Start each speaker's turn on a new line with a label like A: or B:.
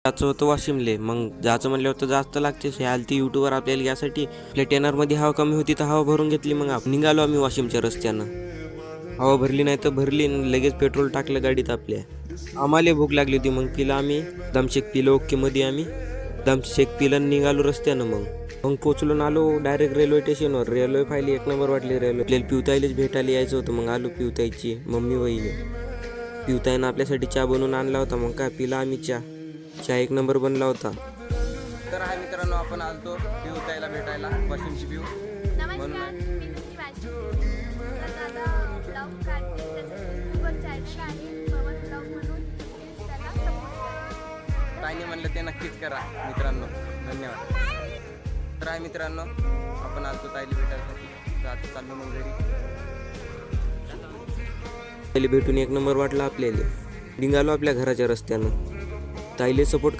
A: जायचं होतं वाशिमले. मग जायचं म्हणल्यावर तर जास्त लागते. हे आलती यूट्यूबवर आपल्याला यासाठी. आपल्या टेनरमध्ये हवा कमी होती तर हवा भरून घेतली. मग निघालो आम्ही वाशिमच्या रस्त्यानं. हवा भरली नाही तर भरली आणि लगेच पेट्रोल टाकलं गाडीत आपल्या. आम्हाला भूक लागली होती. मग पिला आम्ही दमशेक पिलं. ओकेमध्ये आम्ही दमशेक पिलं निघालो रस्त्यानं. मग पोचलो ना आलो डायरेक्ट रेल्वे स्टेशनवर. रेल्वे पाहिली, एक नंबर वाटली रेल्वे. आपल्याला पिवताईलाच भेटायला यायचं होतं. मग आलो पिवताईची मम्मी वहिनी. पिवताईनं आपल्यासाठी चहा बनवून आणला होता. मग काय पिला आम्ही चहा एक नंबर बनला होता. तर हा मित्रांनो, आपण आलतो पिवताईला भेटायला, वाशिमची पिऊ म्हणून. ताईने म्हणलं ते नक्कीच करा मित्रांनो. धन्यवाद. तर आहे मित्रांनो, आपण आलतो ताईला भेटायसाठी. तर आता चाललो मग घरी. ताईला भेटून एक नंबर वाटला आपल्याला. निघालो आपल्या घराच्या रस्त्यानं. ताईले सपोर्ट